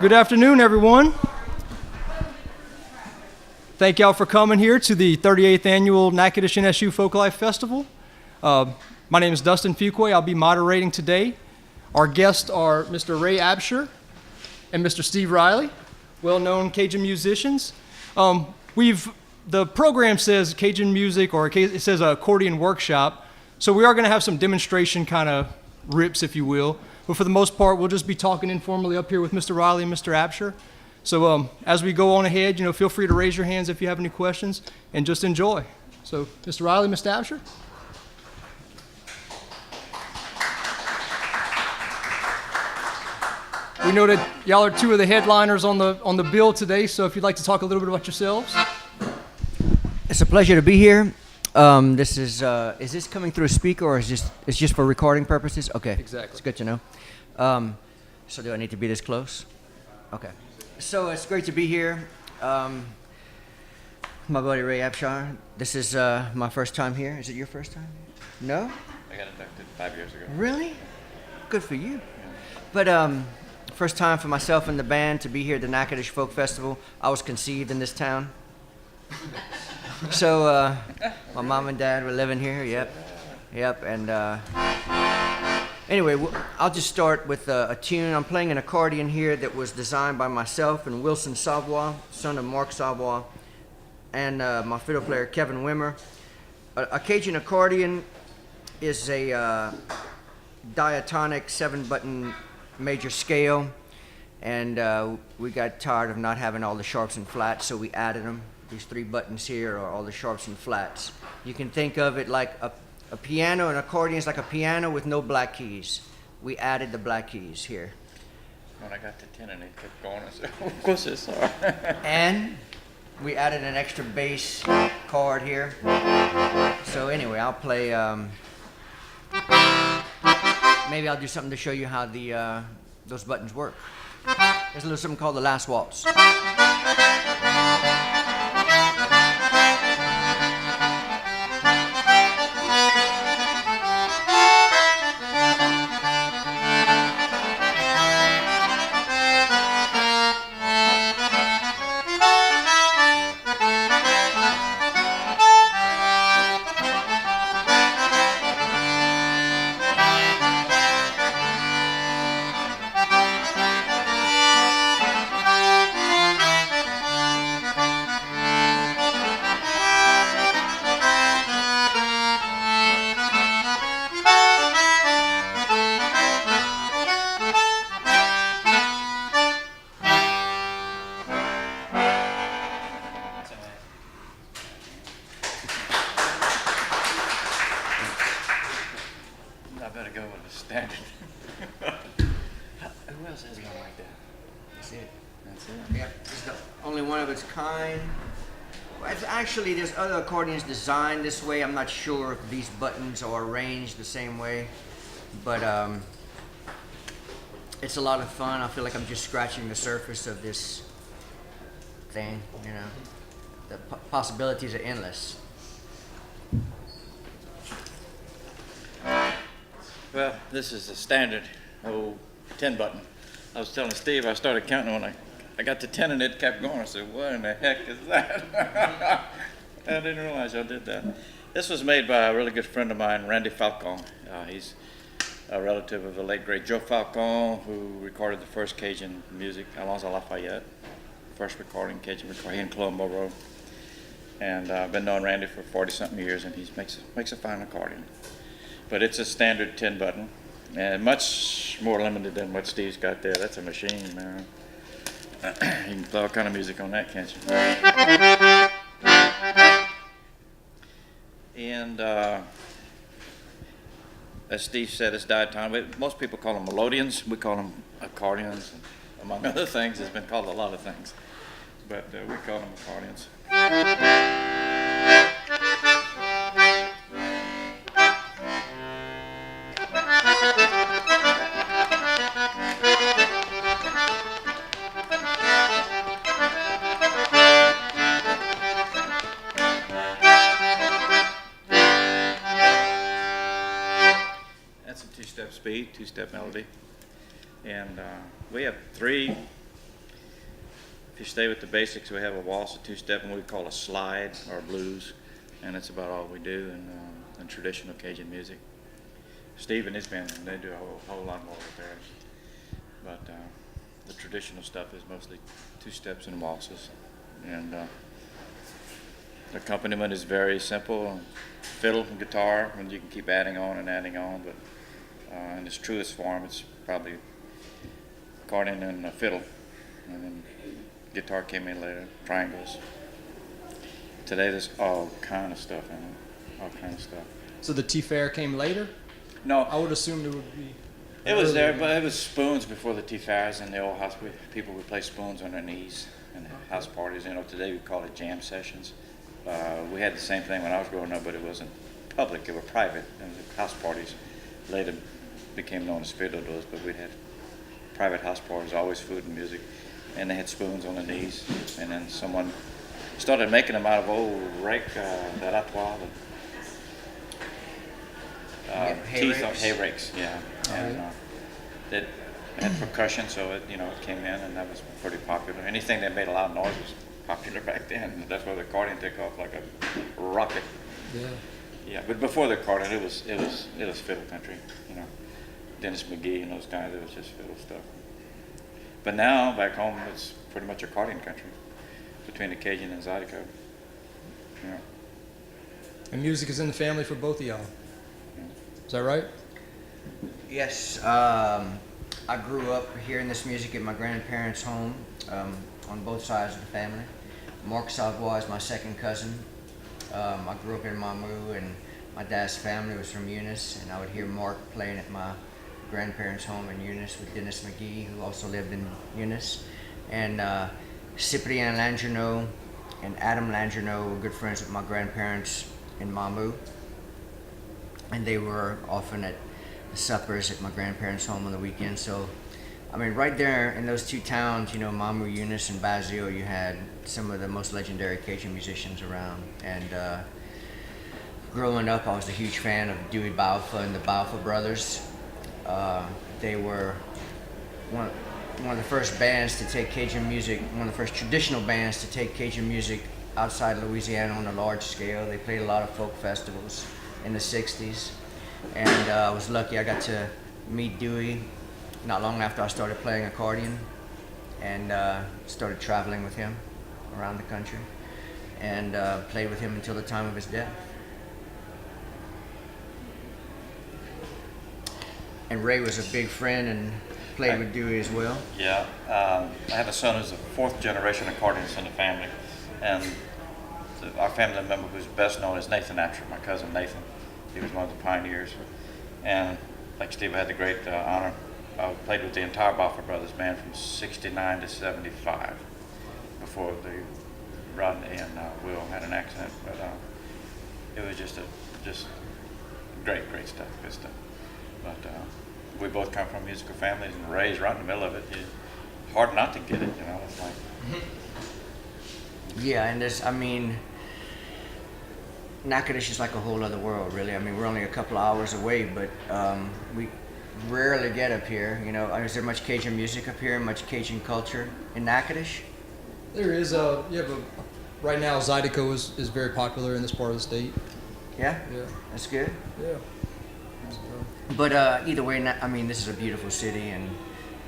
Good afternoon, everyone. Thank y'all for coming here to the 38th Annual Natchitoches NSU Folklife Festival. My name is Dustin Fuquay. I'll be moderating today. Our guests are Mr. Ray Abshire and Mr. Steve Riley, well-known Cajun musicians. The program says Cajun music, or it says accordion workshop, so we are going to have some demonstration kind of rips, if you will. But for the most part, we'll just be talking informally up here with Mr. Riley and Mr. Abshire. So as we go on ahead, feel free to raise your hands if you have any questions, and just enjoy. So, Mr. Riley, Mr. Abshire. We know that y'all are two of the headliners on the bill today, so if you'd like to talk a little bit about yourselves. It's a pleasure to be here. Is this coming through a speaker, or it's just for recording purposes? Okay. Exactly. It's good to know. So do I need to be this close? Okay. So it's great to be here. My buddy Ray Abshire. This is my first time here. Is it your first time? No? I got inducted 5 years ago. Really? Good for you. Yeah. But first time for myself and the band to be here at the Natchitoches Folk Festival. I was conceived in this town. So my mom and dad were living here. Yep. And anyway, I'll just start with a tune. I'm playing an accordion here that was designed by myself and Wilson Savoie, son of Mark Savoie, and my fiddle player Kevin Wimmer. A Cajun accordion is a diatonic 7-button major scale, and we got tired of not having all the sharps and flats, so we added them. These 3 buttons here are all the sharps and flats. You can think of it like a piano. An accordion is like a piano with no black keys. We added the black keys here. When I got to 10 and it kept going, I said, of course it's all right. And we added an extra bass chord here. So anyway, I'll play, maybe I'll do something to show you how those buttons work. There's a little something called the Last Waltz. Actually, there's other accordions designed this way. I'm not sure if these buttons are arranged the same way, but it's a lot of fun. I feel like I'm just scratching the surface of this thing, The possibilities are endless. Well, this is a standard 10 button. I was telling Steve, I started counting when I got to 10 and it kept going. I said, what in the heck is that? I didn't realize I did that. This was made by a really good friend of mine, Randy Falcon. He's a relative of the late great Joe Falcon, who recorded the first Cajun music, Alonzo Lafayette. First recording, Cajun recording, he and Chloe Moreau. And I've been knowing Randy for 40-something years, and he makes a fine accordion. But it's a standard 10 button, and much more limited than what Steve's got there. That's a machine, man. You can play all kind of music on that, can't you? And as Steve said, it's diatonic. Most people call them melodians. We call them accordions. Among other things, it's been called a lot of things. But we call them accordions. That's a 2-step speed, 2-step melody. And we have 3 you stay with the basics, we have a waltz, a two-step, and what we call a slide or blues, and that's about all we do in traditional Cajun music. Steve and his band, they do a whole lot more with theirs, but the traditional stuff is mostly two-steps and waltzes, and the accompaniment is very simple, fiddle and guitar, and you can keep adding on, but in its truest form, it's probably accordion and a fiddle, and then guitar came in later, triangles. Today there's all kind of stuff in it, all kind of stuff. So the T-Fair came later? No, I would assume it would be. it was there, but it was spoons before the T-Fairs in the old house. People would play spoons on their knees in house parties. You know, today we call it jam sessions. We had the same thing when I was growing up, but it wasn't public, it was private. And the house parties later became known as fiddles, but we'd had private house parties, always food and music, and they had spoons on the knees. And then someone started making them out of old rake, hay rakes, yeah. And it had percussion, so it came in, and that was pretty popular. Anything that made a loud noise was popular back then. That's why the accordion took off like a rocket. Yeah. Yeah, but before the accordion, it was fiddle country. Dennis McGee and those guys. It was just fiddle stuff. But now back home, it's pretty much accordion country between the Cajun and Zydeco. Yeah. And music is in the family for both of y'all. Is that right? Yes, I grew up hearing this music at my grandparents' home on both sides of the family. Mark Savoie is my second cousin. I grew up in Mamou, and my dad's family was from Eunice, and I would hear Mark playing at my grandparents' home in Eunice with Dennis McGee, who also lived in Eunice. And Cyprien Langerneau and Adam Langerneau were good friends with my grandparents in Mamou. And they were often at the suppers at my grandparents' home on the weekend. So, I mean, right there in those two towns, Mamou, Eunice, and Basio, you had some of the most legendary Cajun musicians around. And growing up, I was a huge fan of Dewey Balfa and the Balfa brothers. They were one of the first bands to take Cajun music, one of the first traditional bands to take Cajun music outside Louisiana on a large scale. They played a lot of folk festivals in the 60s, and I was lucky I got to meet Dewey not long after I started playing accordion, and started traveling with him around the country, and played with him until the time of his death. And Ray was a big friend and played with Dewey as well. Yeah, I have a son who's a fourth generation accordionist in the family, and our family member who's best known is Nathan Abshire, my cousin Nathan. He was one of the pioneers, and like Steve, I had the great honor. I played with the entire Balfa Brothers band from '69 to '75 before Rodney and Will had an accident. But it was just great stuff, good stuff. But we both come from musical families, and Ray's right in the middle of it. It's hard not to get it, It's like. Yeah, and Natchitoches is like a whole other world, really. I mean, we're only a couple of hours away, but we rarely get up here. Is there much Cajun music up here, much Cajun culture in Natchitoches? There is right now Zydeco is very popular in this part of the state. Yeah? Yeah. That's good. Yeah. But either way, this is a beautiful city and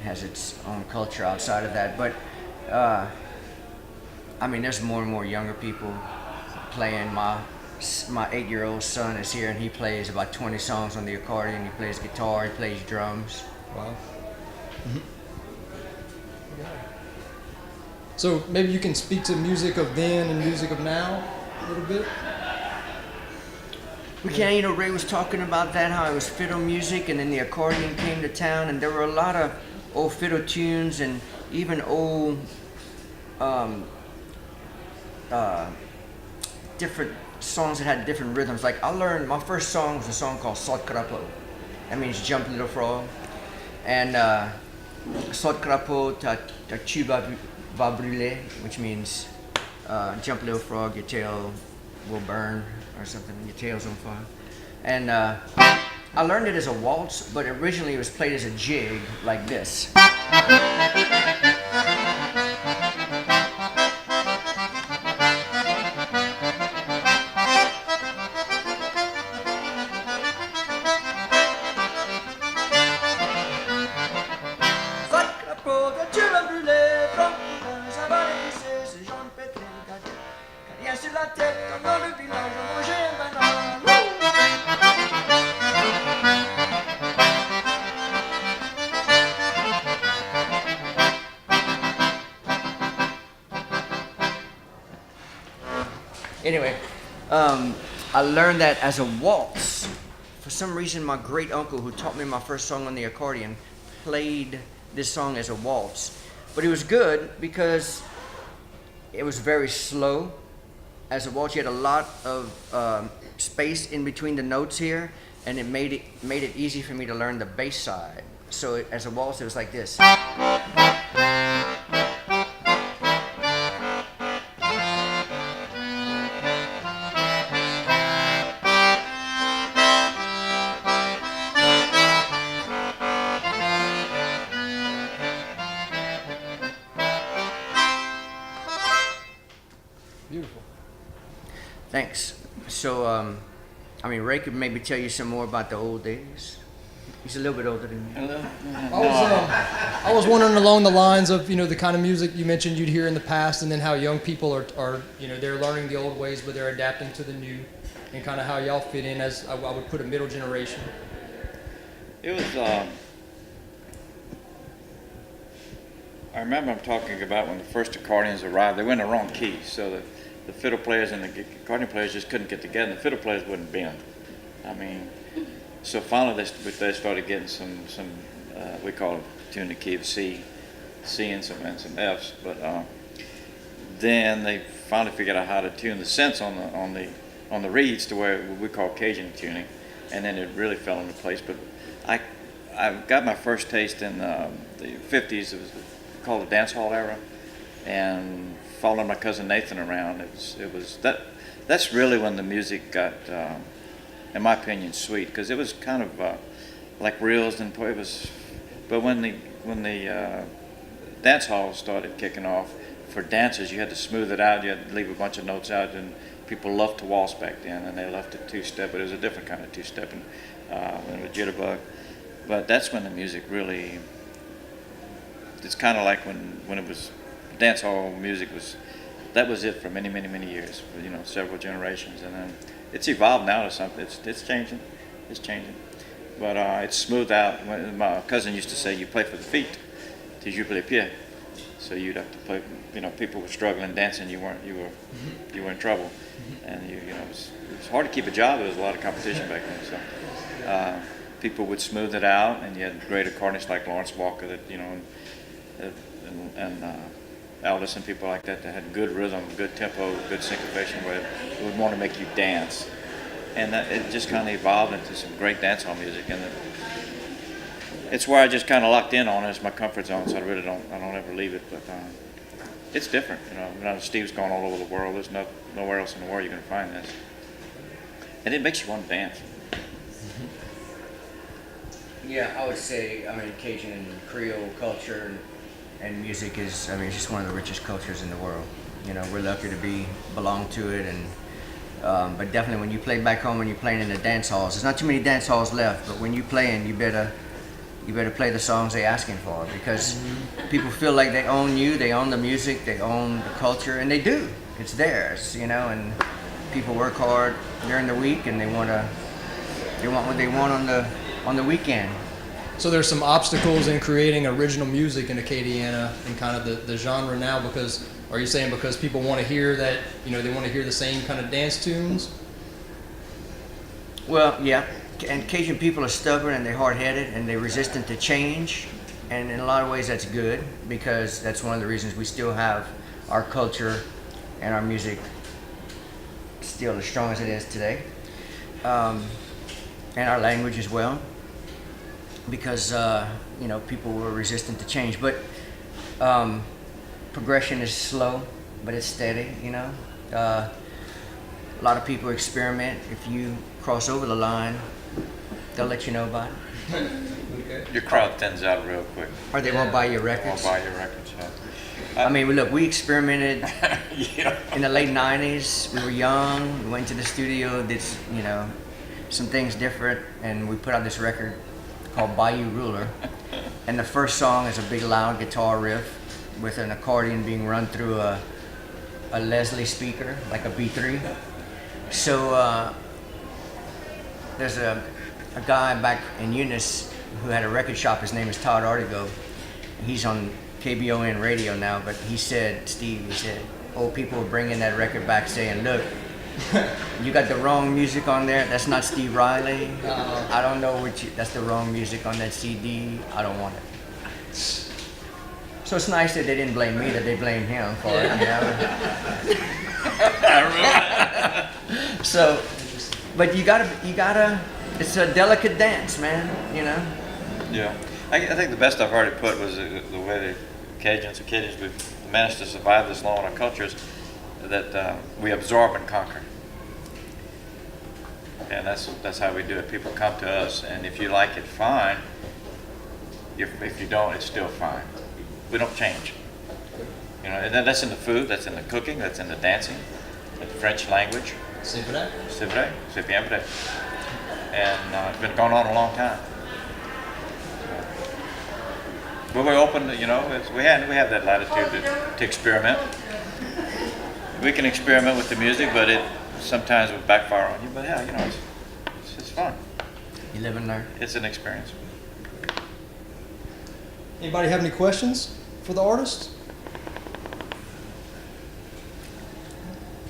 has its own culture outside of that. But, there's more and more younger people playing. My 8-year-old son is here, and he plays about 20 songs on the accordion. He plays guitar, he plays drums. Wow. So maybe you can speak to music of then and music of now a little bit? We can, Ray was talking about that, how it was fiddle music, and then the accordion came to town, and there were a lot of old fiddle tunes and even old different songs that had different rhythms. Like my first song was a song called Sot Crapo. That means jump little frog. And Sot Crapo ta tu va brûler, which means jump little frog, your tail will burn or something, your tail's on fire. And I learned it as a waltz, but originally it was played as a jig like this. Anyway, I learned that as a waltz. For some reason, my great uncle, who taught me my first song on the accordion, played this song as a waltz. But it was good because it was very slow. As a waltz, you had a lot of space in between the notes here, and it made it easy for me to learn the bass side. So as a waltz, it was like this. Beautiful. Thanks. So, Ray could maybe tell you some more about the old days. He's a little bit older than me. Hello? I was wondering along the lines of, the kind of music you mentioned you'd hear in the past, and then how young people are they're learning the old ways, but they're adapting to the new, and kind of how y'all fit in as, I would put, a middle generation. It was, I remember I'm talking about when the first accordions arrived. They were in the wrong key, so the fiddle players and the accordion players just couldn't get together, and the fiddle players wouldn't bend. So finally they started getting some we call it tune the key of C and some Fs. But then they finally figured out how to tune the cents on the reeds to where we call Cajun tuning, and then it really fell into place. But I got my first taste in the 50s. It was called the dance hall era, and following my cousin Nathan around, it was that's really when the music got, in my opinion, sweet, because it was kind of like reels and it was. But when the dance hall started kicking off, for dancers you had to smooth it out. You had to leave a bunch of notes out, and people loved to waltz back then, and they loved to two-step, but it was a different kind of two-step, and it was jitterbug. But that's when the music really. It's kind of like when it was dance hall music that was it for many years, several generations, and then it's evolved now to something. It's changing, but it's smoothed out. My cousin used to say, "You play for the feet, till you play pied." So you'd have to play. People were struggling dancing. You were in trouble, and it was hard to keep a job. There was a lot of competition back then, so people would smooth it out, and you had great accordionists like Lawrence Walker that and Aldous and people like that had good rhythm, good tempo, good syncopation, where it would want to make you dance, and it just kind of evolved into some great dancehall music, and it's where I just kind of locked in on it. It's my comfort zone, so I don't ever leave it. But it's different, Steve's gone all over the world. There's nowhere else in the world you're going to find this, and it makes you want to dance. Yeah, I would say, Cajun and Creole culture and music is, it's just one of the richest cultures in the world. We're lucky to belong to it, and but definitely when you play back home, when you're playing in the dance halls, there's not too many dance halls left, but when you're playing, you better play the songs they're asking for, because people feel like they own you, they own the music, they own the culture, and they do. It's theirs, and people work hard during the week, and they want what they want on the weekend. So there's some obstacles in creating original music in Acadiana and kind of the genre now, because, are you saying because people want to hear that, they want to hear the same kind of dance tunes? Well, yeah, and Cajun people are stubborn and they're hard-headed and they're resistant to change, and in a lot of ways that's good, because that's one of the reasons we still have our culture and our music still as strong as it is today, and our language as well, because people were resistant to change. But progression is slow, but it's steady. A lot of people experiment. If you cross over the line, they'll let you know about it. Okay. Your crowd thins out real quick. Or they won't buy your records. Won't buy your records. Yeah. Look, we experimented Yeah. in the late 90s. We were young. We went to the studio, did some things different, and we put out this record called Bayou Ruler. And the first song is a big loud guitar riff with an accordion being run through a Leslie speaker, like a B3. So there's a guy back in Eunice who had a record shop. His name is Todd Artigo. He's on KBON radio now, but he said, Steve, old people were bringing that record back saying, look, You got the wrong music on there. That's not Steve Riley. I don't know that's the wrong music on that CD. I don't want it. So it's nice that they didn't blame me, that they blamed him for it. You know? So, but you gotta. It's a delicate dance, man. You know. Yeah. I think the best I've heard it put was the way the Cajuns we've managed to survive this long in our cultures, that we absorb and conquer. And that's how we do it. People come to us, and if you like it, fine. If you don't, it's still fine. We don't change. You know, and that's in the food, that's in the cooking, that's in the dancing, the French language. C'est vrai. C'est vrai, c'est bien vrai. And it's been going on a long time. But we're open, you know, we have that latitude to experiment. We can experiment with the music, but it sometimes will backfire on you. But yeah, you know, it's fun. You live and learn. It's an experience. Anybody have any questions for the artist?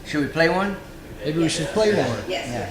Should we play one? Maybe we should play one. Yes. Yeah.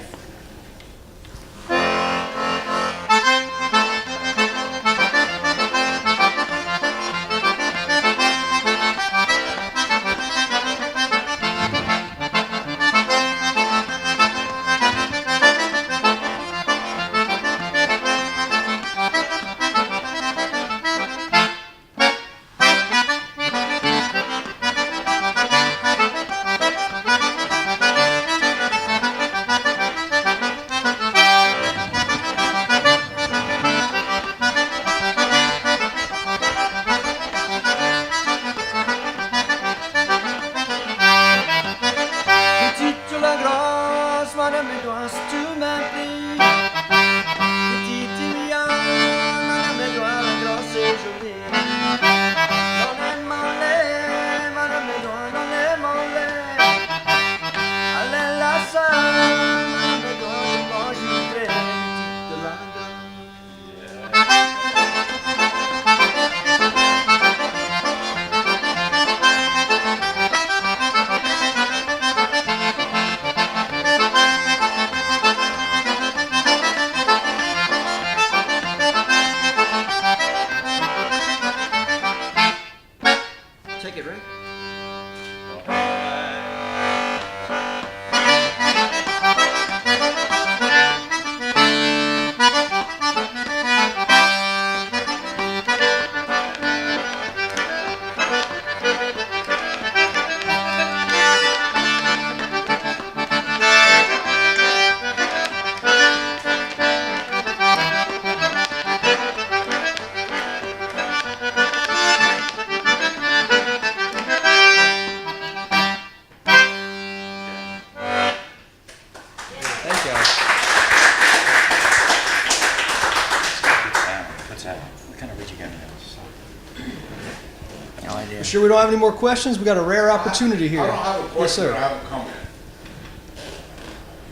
Sure we don't have any more questions? We got a rare opportunity here. I don't have a question, Yes, sir. I have a comment.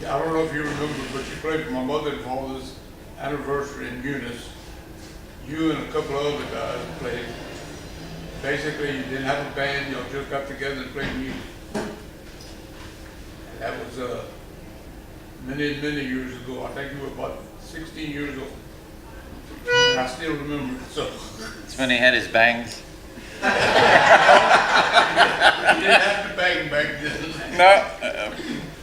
Yeah, I don't know if you remember, but you played for my mother and father's anniversary in Eunice. You and a couple of other guys played. Basically, you didn't have a band, y'all just got together and played music. That was many, many years ago. I think you were about 16 years old. And I still remember it, so. It's when he had his bangs. You didn't have to bang back then. No.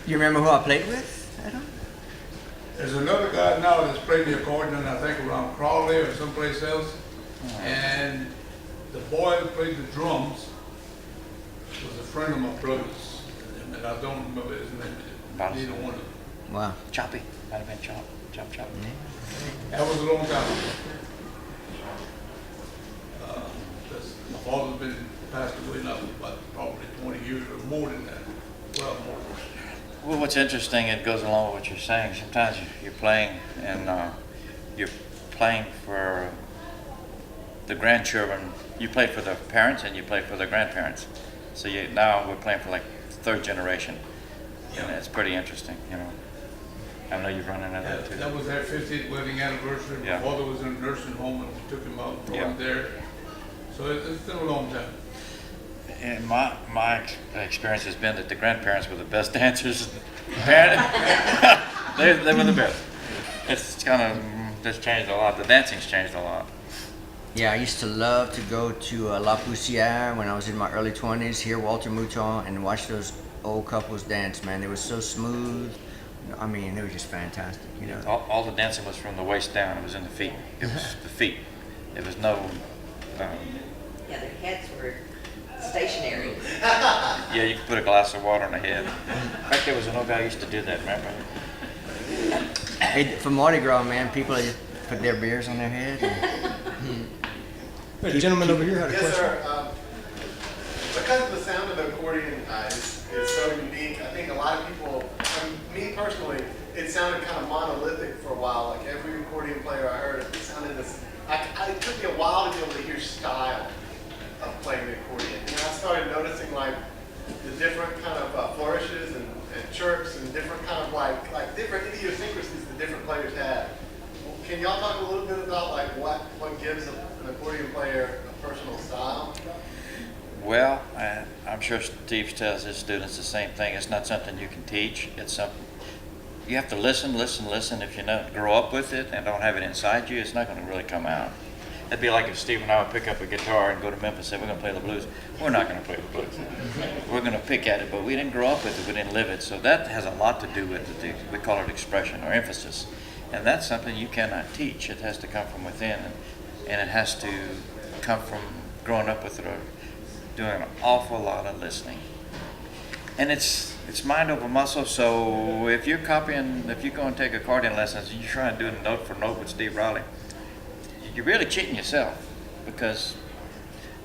You remember who I played with? I don't. There's another guy now that's playing the accordion, I think around Crawley or someplace else. And the boy that played the drums was a friend of my brother's. And I don't remember his name. Neither one of them. Wow. Choppy. Might have been Chop. Chop. That was a long time ago. My father's been passed away now about probably 20 years or more than that. Well, more than that. Well, what's interesting, it goes along with what you're saying. Sometimes you're playing and you're playing for the grandchildren. You play for the parents and you play for the grandparents. So now we're playing for like third generation. And it's pretty interesting, you know. I know you've run into that too. That was their 50th wedding anniversary. Yeah. My father was in a nursing home and we took him out and brought him there. So it's been a long time. And my experience has been that the grandparents were the best dancers. they were the best. It's kind of just changed a lot. The dancing's changed a lot. Yeah, I used to love to go to La Poussière when I was in my early 20s, hear Walter Mouton, and watch those old couples dance, man. They were so smooth. I mean, they were just fantastic, you know. All the dancing was from the waist down. It was in the feet. It was the feet. There was no. Yeah, their heads were stationary. Yeah, you could put a glass of water on the head. In fact, there was an old guy who used to do that. Remember? Hey, for Mardi Gras, man, people just put their beers on their head. The gentleman over here had a Yes, question. sir. Because the sound of the accordion is so unique, I think a lot of people, me personally, it sounded kind of monolithic for a while. Like every accordion player I heard, it sounded this. It took me a while to be able to hear style of playing the accordion. And I started noticing like the different kind of flourishes and chirps and different kind of like different idiosyncrasies that different players have. Can y'all talk a little bit about like what gives an accordion player a personal style? Well, I'm sure Steve tells his students the same thing. It's not something you can teach. It's something you have to listen. If you don't grow up with it and don't have it inside you, it's not going to really come out. It'd be like if Steve and I would pick up a guitar and go to Memphis and say, we're going to play the blues. We're not going to play the blues. We're going to pick at it, but we didn't grow up with it. We didn't live it. So that has a lot to do with it. We call it expression or emphasis. And that's something you cannot teach. It has to come from within, and it has to come from growing up with it or doing an awful lot of listening. And it's mind over muscle, so if you go and take accordion lessons and you try and do it note for note with Steve Riley, you're really cheating yourself because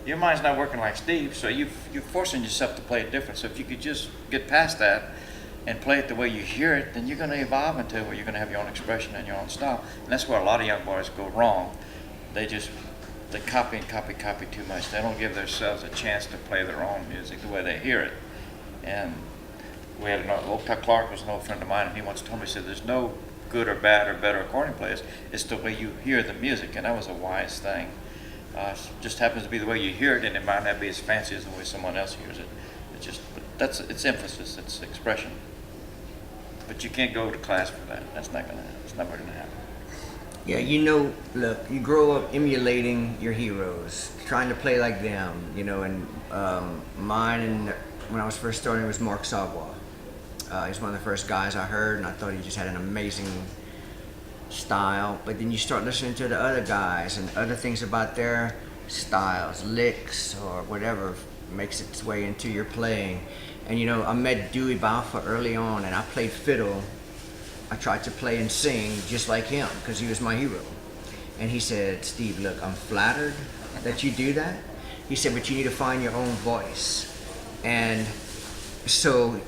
your mind's not working like Steve, so you're forcing yourself to play it different. So if you could just get past that and play it the way you hear it, then you're going to evolve into where you're going to have your own expression and your own style. And that's where a lot of young boys go wrong. They copy and copy too much. They don't give themselves a chance to play their own music the way they hear it. And we had Clark was an old friend of mine, and he once told me, he said, there's no good or bad or better accordion players. It's the way you hear the music, and that was a wise thing. It just happens to be the way you hear it, and it might not be as fancy as the way someone else hears it. It's emphasis, it's expression. But you can't go to class for that. It's never gonna happen. Yeah, you know, look, you grow up emulating your heroes, trying to play like them, you know, and mine, and when I was first starting, was Mark Savoy. He's one of the first guys I heard, and I thought he just had an amazing style. But then you start listening to the other guys and other things about their styles, licks, or whatever makes its way into your playing. And you know, I met Dewey Balfa early on, and I played fiddle. I tried to play and sing just like him because he was my hero. And he said, Steve, look, I'm flattered that you do that. He said, but you need to find your own voice. And so,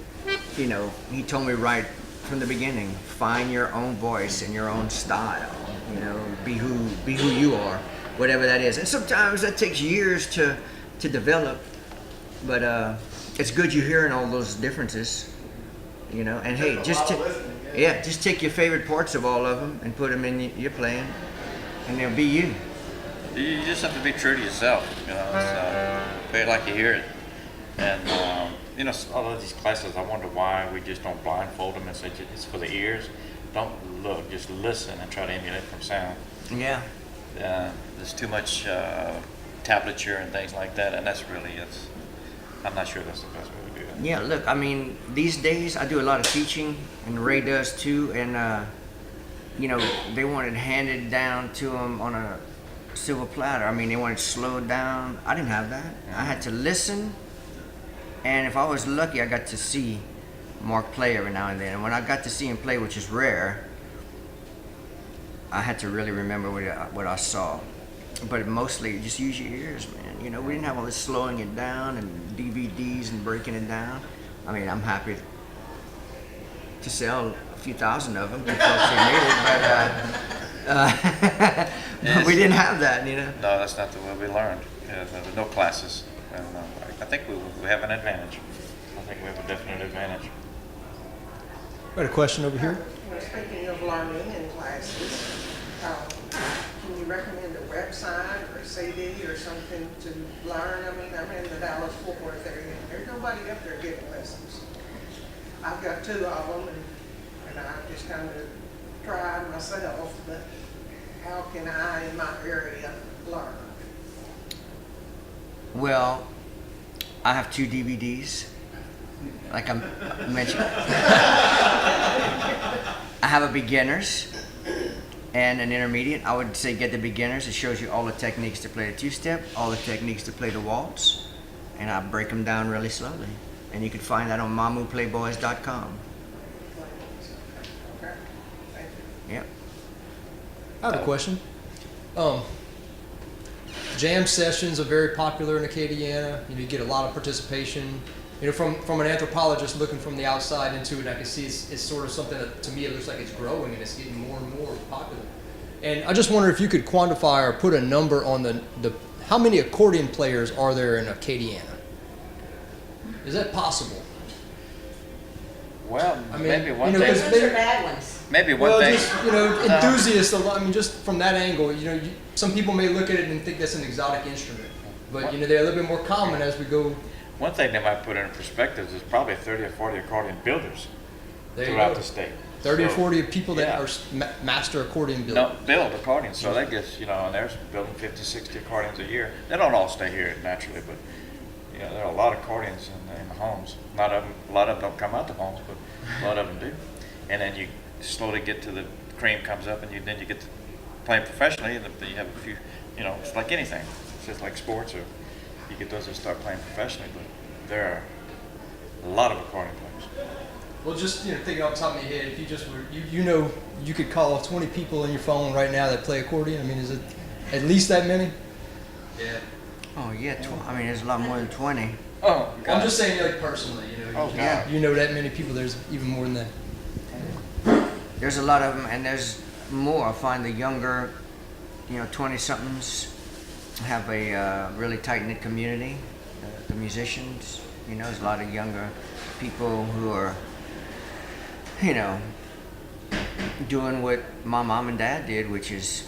you know, he told me right from the beginning, find your own voice and your own style. You know, be who you are, whatever that is. And sometimes that takes years to develop, but it's good you're hearing all those differences, you know. And hey, just take your favorite parts of all of them and put them in your playing, and they'll be you. You just have to be true to yourself, you know. Play it like you hear it. And you know, all of these classes, I wonder why we just don't blindfold them and say it's for the ears. Don't look, just listen and try to emulate from sound. Yeah. There's too much tablature and things like that, and I'm not sure that's the best way to do that. Yeah, look, I mean, these days I do a lot of teaching, and Ray does too, and you know, they want it handed down to them on a silver platter. I mean, they want it slowed down. I didn't have that. I had to listen, and if I was lucky, I got to see Mark play every now and then. And when I got to see him play, which is rare, I had to really remember what I saw. But mostly, just use your ears, man. You know, we didn't have all this slowing it down and DVDs and breaking it down. I mean, I'm happy to sell a few thousand of them to folks who need it, but we didn't have that, you know. No, that's not the way we learned. There were no classes, and I think we have an advantage. I think we have a definite advantage. We had a question over here. Speaking of learning in classes, can you recommend a website or a CD or something to learn? I mean, I'm in the Dallas-Fort Worth area, and there's nobody up there giving lessons. I've got 2 of them, and I just kind of try myself, but how can I, in my area, learn? Well, I have 2 DVDs, like I mentioned. I have a beginners and an intermediate. I would say get the beginners. It shows you all the techniques to play the 2-step, all the techniques to play the waltz, and I break them down really slowly. And you can find that on mamuplayboys.com. Okay, thank you. Yep. I have a question. Jam sessions are very popular in Acadiana. You get a lot of participation. From an anthropologist looking from the outside into it, I can see it's sort of something that, to me, it looks like it's growing and it's getting more and more popular. And I just wonder if you could quantify or put a number on the how many accordion players are there in Acadiana? Is that possible? Well, I mean, maybe one you know, thing. 'cause Those are bad ones. Maybe one Well, thing. just enthusiasts. I mean, just from that angle, some people may look at it and think that's an exotic instrument, but they're a little bit more common as we go. One thing they might put in perspective is probably 30 or 40 accordion builders There you throughout go. the state. 30 or So, 40 people that yeah. are master accordion builders. No, build accordions. So that gets, and they're building 50, 60 accordions a year. They don't all stay here naturally, but there are a lot of accordions in the homes. A lot of them don't come out the homes, but a lot of them do. And then you slowly get to the cream comes up, and then you get to playing professionally, and then you have a few. It's like anything. It's just like sports, or you get those that start playing professionally. But there are a lot of accordion players. Well, just thinking off the top of my head, if you just were, you could call 20 people in your phone right now that play accordion. I mean, is it at least that many? Yeah. Oh yeah, I mean, there's a lot more than 20. Oh, God. I'm just saying, like personally, Oh, God. you know that many people. There's even more than that. There's a lot of them, and there's more. I find the younger, 20-somethings have a really tight-knit community. The musicians, there's a lot of younger people who are, doing what my mom and dad did, which is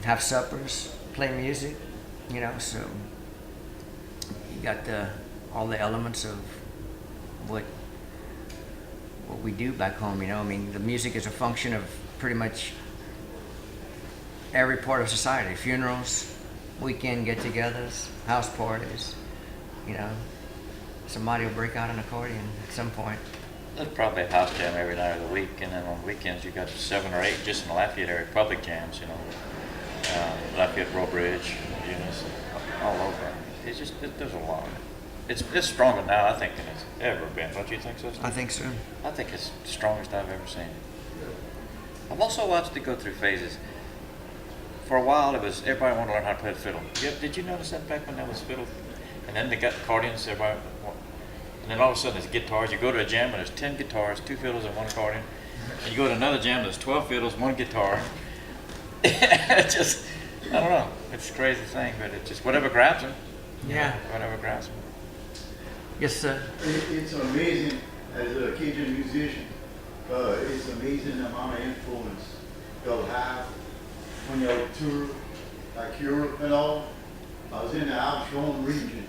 have suppers, play music, so you got all the elements of what we do back home, I mean, the music is a function of pretty much every part of society. Funerals, weekend get-togethers, house parties, somebody will break out an accordion at some point. There's probably a house jam every night of the week, and then on weekends you got 7 or 8 just in the Lafayette area, public jams, Lafayette, Robridge, Eunice, all over. It's just, there's a lot. It's stronger now, I think, than it's ever been. Don't you think so, Steve? I think so. I think it's the strongest I've ever seen. I've also watched it go through phases. For a while, it was everybody wanted to learn how to play the fiddle. Did you notice that back when that was fiddle? And then they got accordions, and then all of a sudden there's guitars. You go to a jam and there's 10 guitars, 2 fiddles, and 1 accordion. And you go to another jam, there's 12 fiddles, 1 guitar. It's just, I don't know. It's a crazy thing, but it's just whatever grabs them. Yeah. Whatever grabs them. Yes, sir. It's amazing as a Cajun musician. It's amazing the amount of influence you'll have when you're tour, like Europe and all. I was in the Abshire region,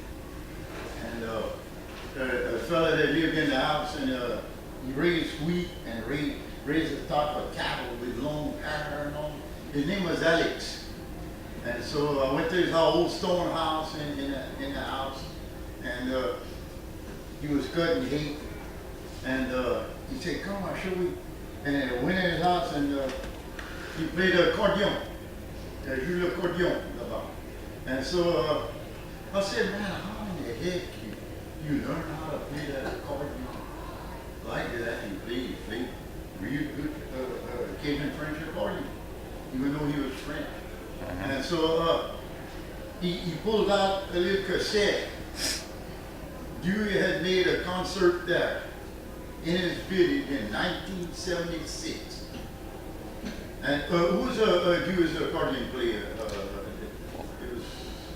and a fella that lived in the house, and he raised wheat and raised the top of cattle with long hair and all. His name was Alex, and so I went to his old stone house in the house, and he was cutting hay, and he said, "Come, I'll show you." And I went in his house, and he played the accordion, the accordion. And so I said, "Man, how in the heck you learn how to play that accordion like that?" He played real good Cajun French accordion, even though he was French. And so he pulled out a little cassette. Dewey had made a concert there in his village in 1976. And who's Dewey's accordion player?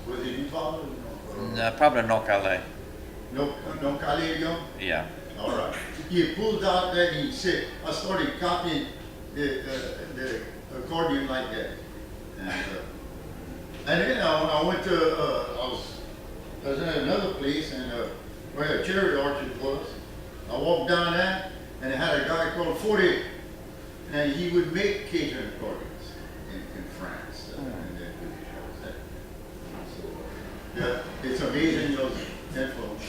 Was it your father? No, probably no Calais. No Calais? Yeah. All right. He pulled out that, he said, I started copying the accordion like that. And you know, I went to, I was in another place and where a cherry orchard was. I walked down there and it had a guy called 40, and he would make Cajun accordions in France. And then so, yeah, it's amazing, you know, influence.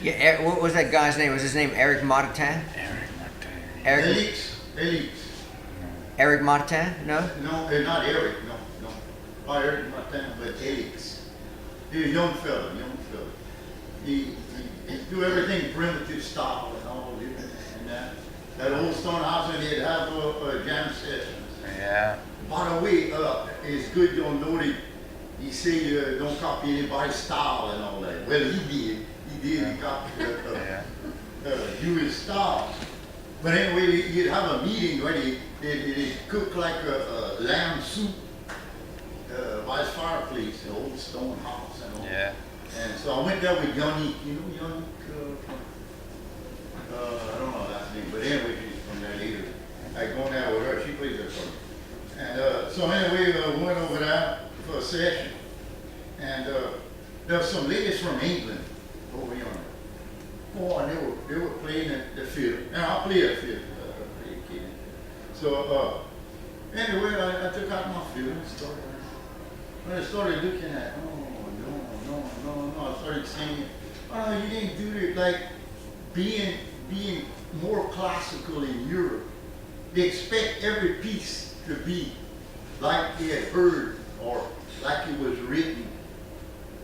Yeah, what was that guy's name? Was his name Eric Martin? Eric Martin? No? No, not Eric, no. Not Eric Martin, but Elix. He's a young fella. He do everything primitive style and all different. And that old stone house, and he'd have jam sessions. Yeah. By the way, it's good you don't know that he say don't copy anybody's style and all that. Well, he did. He copied Jewish style. But anyway, he'd have a meeting where he'd cook like a lamb soup by his fireplace, an old stone house and all. Yeah. And so I went there with Yannick. You know Yannick? I don't know that name, but anyway, she's from there later. I go there with her. She plays there for me. And so anyway, we went over there for a session. And there were some ladies from England over yonder. Oh, and they were playing the fiddle. And I play a fiddle. So anyway, I took out my fiddle and started. When I started looking at, no, I started singing. Oh, you didn't do it like being more classical in Europe. They expect every piece to be like they had heard or like it was written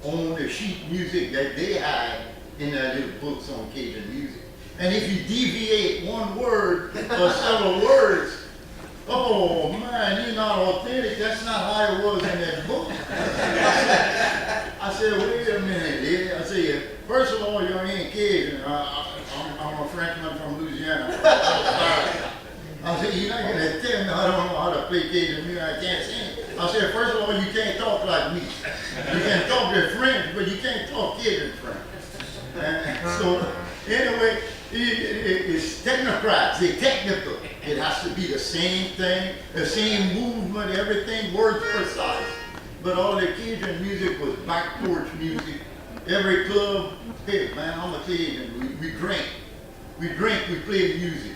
on the sheet music that they had in their little books on Cajun music. And if you deviate one word or several words, oh man, you're not authentic. That's not how it was in that book. I said, wait a minute, lady. I said, first of all, you ain't Cajun. I'm a Frenchman from Louisiana. I said, you're not going to tell me I don't know how to play Cajun music. I can't sing. I said, first of all, you can't talk like me. You can talk the French, but you can't talk Cajun French. And so, anyway, it's technocrats, they're technical. It has to be the same thing, the same movement, everything, words precise. But all the Cajun music was back porch music. Every club, hey man, I'm a Cajun, we drink. We play music.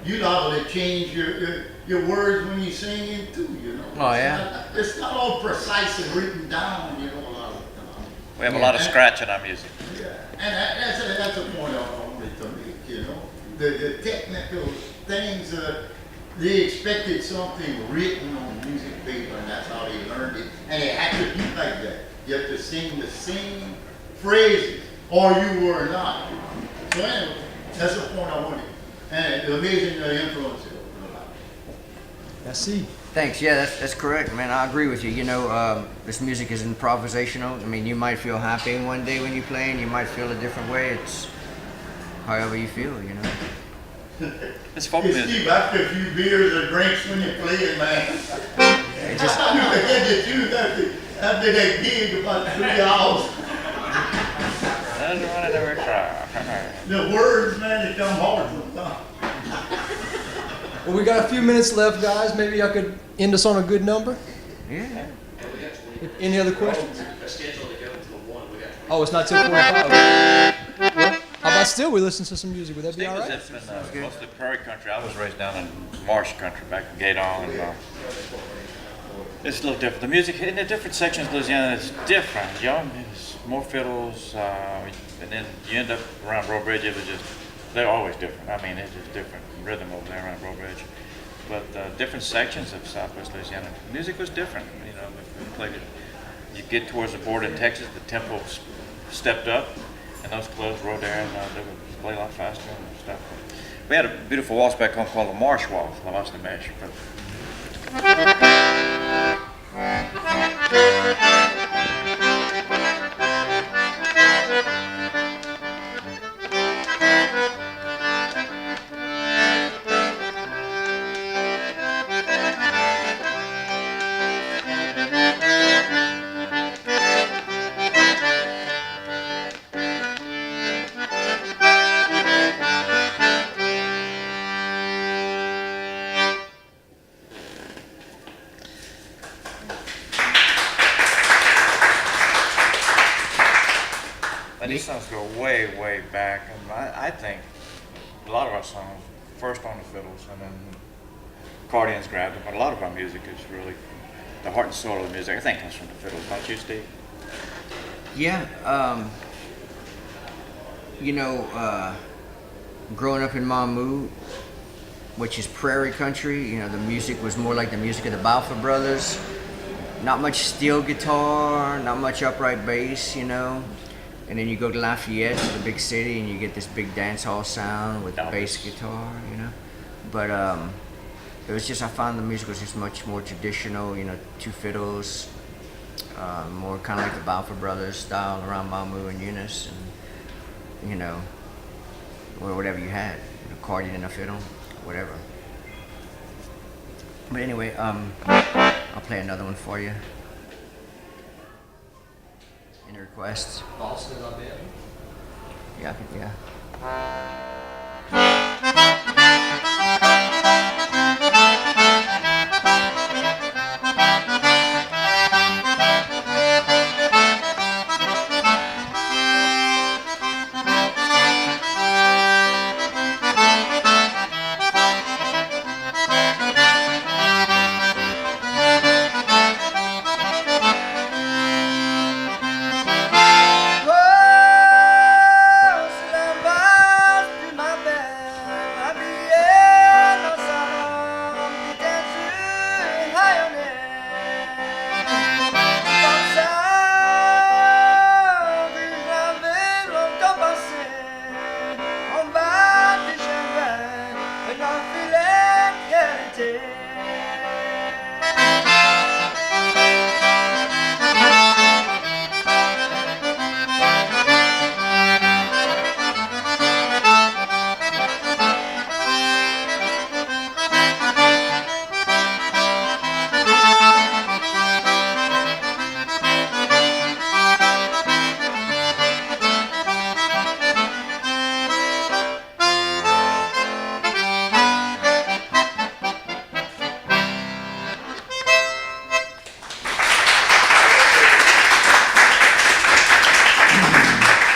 You liable to change your words when you're singing too, you know. Oh, yeah? It's not all precise and written down, you know, a lot of the time. We have a lot of scratch in our music. Yeah, and that's a point I wanted to make, you know. The technical things, they expected something written on music paper, and that's how they learned it. And it had to be like that. You have to sing the same phrases, or you were not. So anyway, that's the point I wanted. And the amazing influence of it. I see. Thanks. Yeah, that's correct, man. I agree with you. You know, this music is improvisational. I mean, you might feel happy one day when you play, and you might feel a different way. It's however you feel, you know. It's folk Hey, music. Steve, after a few beers or drinks when you're playing, man. It just, You forget the tune after that gig about 3 hours. Doesn't want to ever cry. The words, man, they come hard sometimes. Well, we got a few minutes left, guys. Maybe I could end us on a good number. yeah. Any other questions? Scheduled to go until 1. We got Oh, it's not till 45. Well, how about still we listen to some music? Would that be Steve all was right? in mostly prairie country. I was raised down in marsh country back in Gaydon. It's a little different. The music in the different sections of Louisiana is different. There's more fiddles, and then you end up around Bro Bridge. They're always different. I mean, it's just different rhythm over there around Bro Bridge. But different sections of Southwest Louisiana, music was different. You know, we played it. You get towards the border in Texas, the tempo stepped up, and those clubs, Road Air, they would play a lot faster and stuff. We had a beautiful waltz back home called the Marsh Waltz. I lost the measure, but. And these songs go way, way back. And I think a lot of our songs, first on the fiddles, and then accordions grabbed it. But a lot of our music is really, the heart and soul of the music, I think, comes from the fiddles. Don't you, Steve? Yeah, growing up in Mamou, which is prairie country, the music was more like the music of the Balfour Brothers. Not much steel guitar, not much upright bass, And then you go to Lafayette, to the big city, and you get this big dance hall sound with bass guitar, But it was just, I found the music was just much more traditional, 2 fiddles, more kind of like the Balfour Brothers style around Mamou and Eunice, and or whatever you had, an accordion and a fiddle, whatever. But anyway, I'll play another one for you. Any requests? Boston, I bet. Yeah.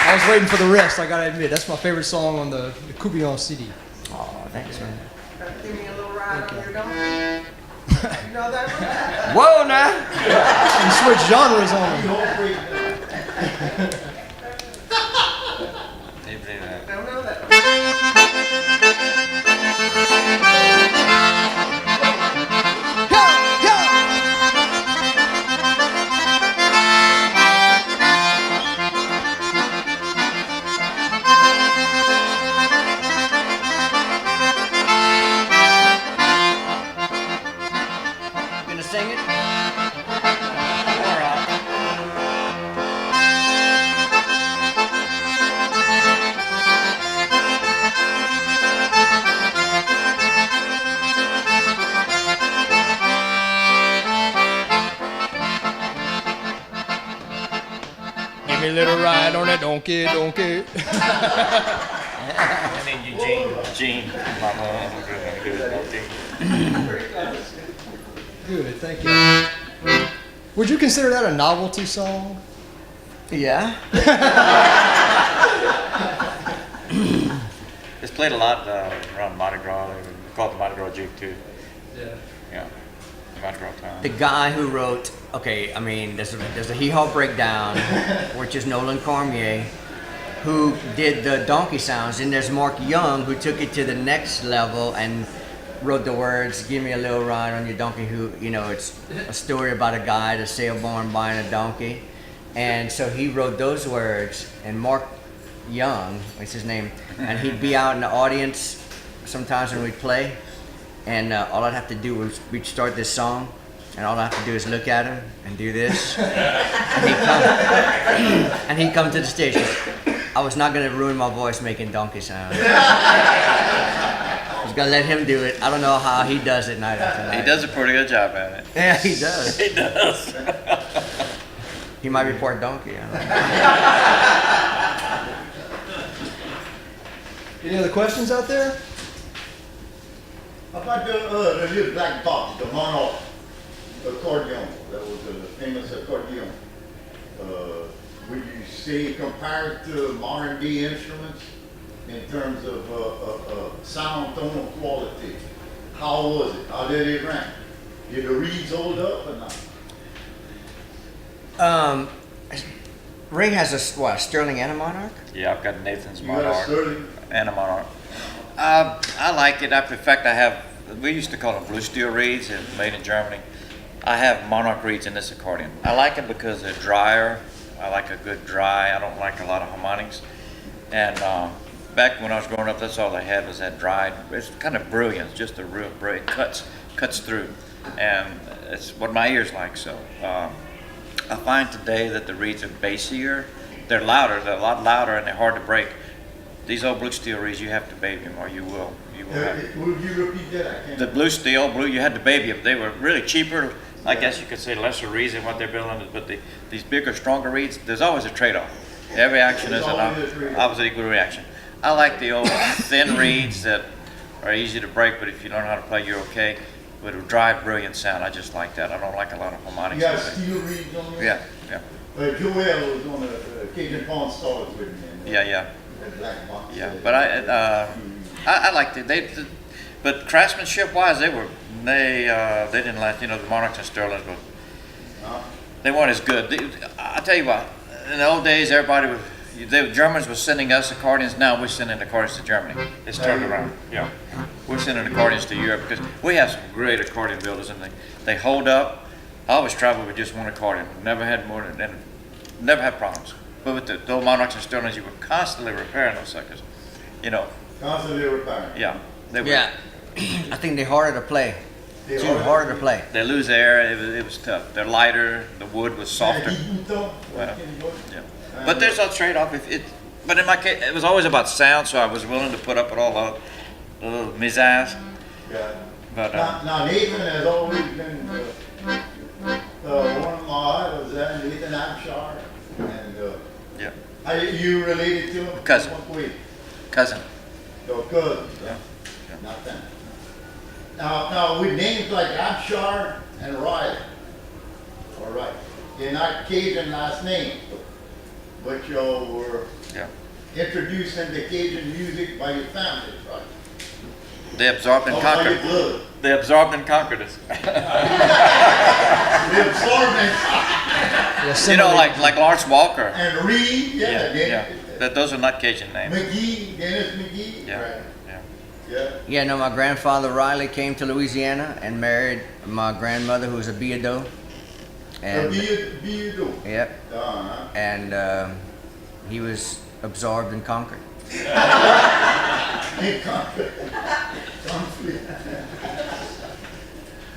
I was waiting for the rest, I gotta admit. That's my favorite song on the Coupillon CD. Oh, thanks, man. Give me a little ride on your donkey. You know that one? Whoa, now! You switch genres on them. Don't know that. Gonna sing it? Give me a little ride on that donkey. And then Gene, Mama, good. Good, thank you. Would you consider that a novelty song? Yeah. It's played a lot around Mardi Gras. We call it the Mardi Gras jig too. Yeah. The Mardi Gras time. The guy who wrote, there's a Hee Haw Breakdown, which is Nolan Cormier, who did the donkey sounds. And there's Mark Young, who took it to the next level and wrote the words, "Give me a little ride on your donkey," it's a story about a guy that's sailborn buying a donkey. And so he wrote those words, and Mark Young, what's his name, and he'd be out in the audience sometimes when we'd play, and all I'd have to do was, we'd start this song, and all I have to do is look at him and do this, and he'd come to the stage. I was not gonna ruin my voice making donkey sounds. I was gonna let him do it. I don't know how he does it night after night. He does a pretty good job at it. Yeah, he does. He does. He might be part donkey. I don't know. Any other questions out there? About the little black box, the mono accordion, that was a famous accordion. would you say compared to modern day instruments in terms of sound tonal quality? How was it? How did it rank? Did the reeds hold up or not? Ray has a Sterling and a Monarch. Yeah, I've got Nathan's You got a Monarch Sterling? and a Monarch. I like it. In fact, I have, we used to call them blue steel reeds, made in Germany. I have Monarch reeds in this accordion. I like it because they're drier. I like a good dry. I don't like a lot of harmonics. And back when I was growing up, that's all I had was that dried. It's kind of brilliant. It's just a real brilliant, cuts through. And it's what my ears like. So I find today that the reeds are bassier. They're louder. They're a lot louder, and they're hard to break. These old blue steel reeds, you have to baby them, or you will. Would you repeat that? I can't. The blue steel, you had to baby them. They were really cheaper. I guess you could say lesser reeds than what they're building, but these bigger, stronger reeds, there's always a trade-off. Every action is an opposite equal reaction. I like the old thin reeds that are easy to break, but if you don't know how to play, you're okay. With a dry, brilliant sound, I just like that. I don't like a lot of harmonics. You got steel reeds on there? Yeah. Joel was on the Cajun Pawn Stars with me. Yeah. That black box. Yeah, but I liked it. But craftsmanship-wise, they didn't last. You know, the Monarchs and Sterlings, but they weren't as good. I tell you what, in the old days, the Germans were sending us accordions. Now we're sending accordions to Germany. It's turned around. Yeah, we're sending accordions to Europe because we have some great accordion builders, and they hold up. I always traveled with just one accordion. Never had more than, never had problems. But with the old Monarchs and Sterlings, you were constantly repairing those suckers. You know. Constantly repairing. Yeah. They were, Yeah, I think they're harder to play. Harder to play. They lose air. It was tough. They're lighter. The wood was softer. Well, yeah. But there's a trade-off. But in my case, it was always about sound, so I was willing to put up with all the little mishaps. Yeah. But now Nathan has always been one of my idols, Nathan Abshire, and yeah, you related to him? Cousin. What way? cousin. Your cousin. Yeah. Not that. Now with names like Abshire and Riley, all right, they're not Cajun last names, but you were introduced into Cajun music by your family, right? They absorbed and conquered. They absorbed and conquered us. They absorbed and You know, like Lawrence Walker. and Reed, Yeah. Those are not Cajun names. McGee, Dennis McGee. Yeah. Right. Yeah. Yeah. Yeah, no, my grandfather Riley came to Louisiana and married my grandmother, who was a Beardo. And Beardo. yep, Uh-huh. and he was absorbed and conquered.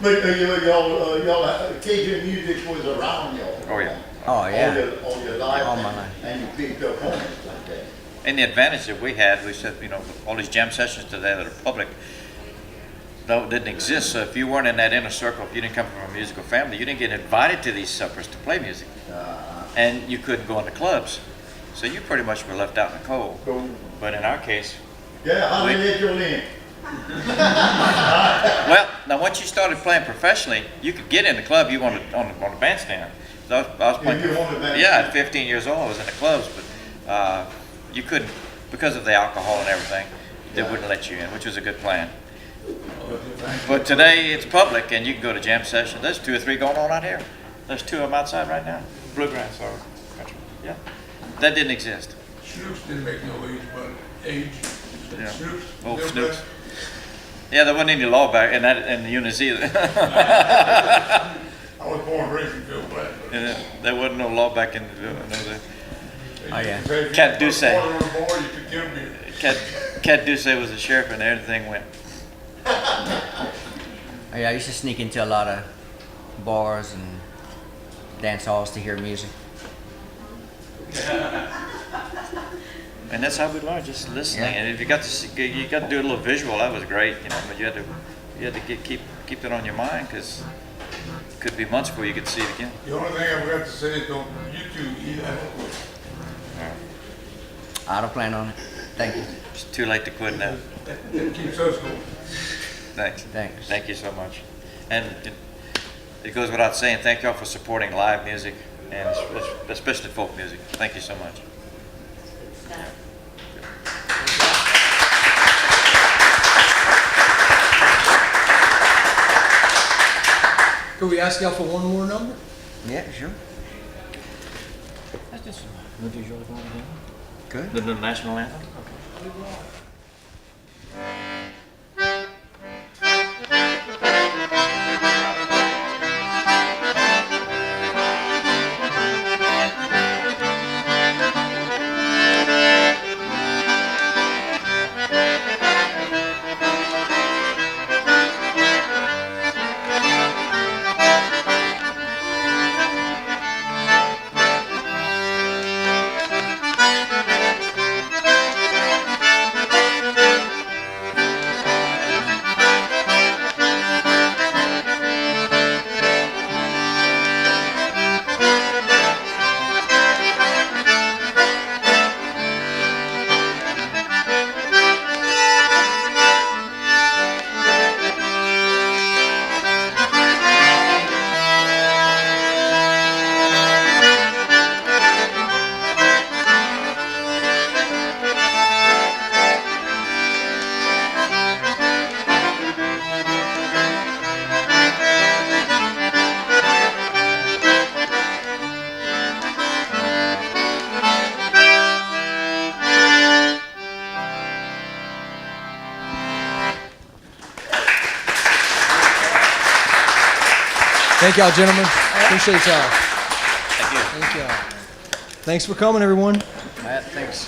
But y'all Cajun music was around y'all. Oh yeah. Oh yeah, All your life. All my life. And you picked up on it like that. And the advantage that we had, we said, you know, all these jam sessions today that are public, didn't exist. So if you weren't in that inner circle, if you didn't come from a musical family, you didn't get invited to these suppers to play music, and you couldn't go into clubs. So you pretty much were left out in the cold. But in our case, Yeah, how they let you in? well, now once you started playing professionally, you could get in the club. You wanted on the bandstand. So I was playing. You were on the bandstand. Yeah, at 15 years old, I was in the clubs, but you couldn't because of the alcohol and everything. They wouldn't let you in, which was a good plan. But today it's public, and you can go to jam sessions. There's 2 or 3 going on out here. There's 2 of them outside right now. Bluegrass or country. Yeah, that didn't exist. Snooks didn't make no age. Yeah. Snooks. Oh, they're Snooks. black. Yeah, there wasn't any law back in the units either. I was born and raised in Phil Black. And there wasn't no law back in the Oh, yeah. Cat Duce. Boy, you could give me. Cat Duce was the sheriff, and everything went. Oh, yeah. I used to sneak into a lot of bars and dance halls to hear music. And that's how we learned, just listening. Yeah. And if you got to do a little visual, that was great, you know. But you had to keep it on your mind, because it could be months before you could see it again. The only thing I forgot to say is don't you two eat that. I don't plan on it. Thank you. It's too late to quit now. It keeps us going. Thanks. Thanks. Thank you so much. And it goes without saying, thank y'all for supporting live music and especially folk music. Thank you so much. Could we ask y'all for one more number? Yeah, sure. Good. The national anthem? Thank y'all, gentlemen. Appreciate y'all. Thank you. Thank y'all. Thanks for coming, everyone. Matt, thanks.